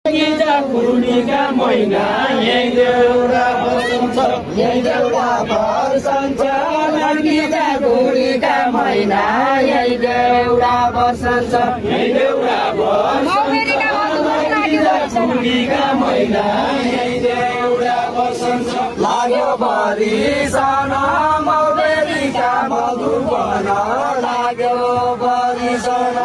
पूर्णिका महिना यही देउरा बसन्छ यही देउरा बसन्छ लड्किँदा पूर्णिका महिना यही देउरा बसन्छ यही देउरा पूर्णिका महिना यही देउरा बसन्छ लाग्यो बरिसन मौबेरीका मधुर बन लाग्यो बरिसन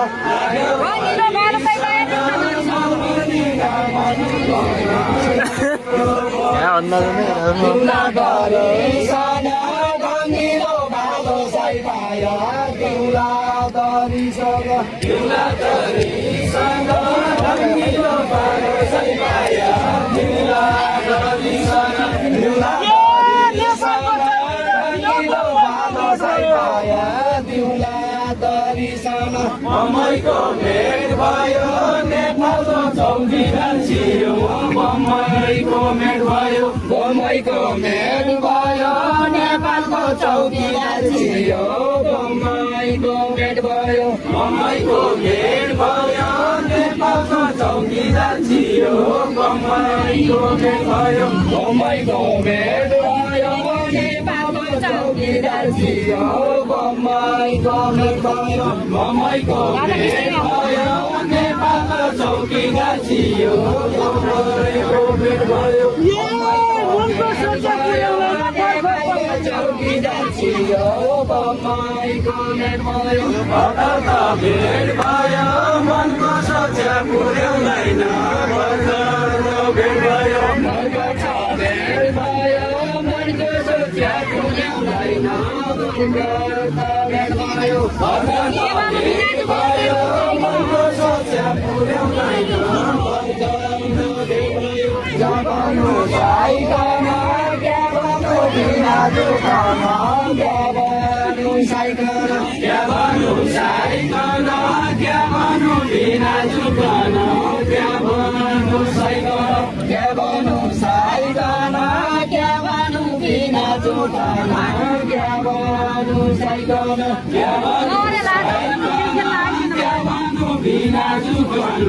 ममैको भेट भयो नेपालको चौकीदार छियो ममैको भेट भयो ममैको भेट भयो नेपालको चौकीदार छियो ममैको भेट भयो ममैको भेट भयो नेपालको चौकीदार छियो ममैको भेट भयो ममैको भेट भयो नेपालको चौकीदार छियो ममैको भेट भयो ममैको भेट भयो नेपालको चौकीदार छियो ममैको भेट भयो चौकीदार छियो ममैको भेट भयो हठात भेट भयो मनको सच्चा पुर्याउँदैन भेट भयो भेट भयो मनको सच्चा पुर्याउँदैन भेट भयो हठात भेट भयो मनको सच्चा पुर्याउँदैन जगाउनु साइकन क्याबानु बिना दुखन क्याबानु साइकन क्याबानु साइकन क्याबानु बिना दुखन क्याबानु साइकन क्याबानु साइकन क्याबानु बिना दुखन क्याबानु साइकन क्याबानु बिना दुखन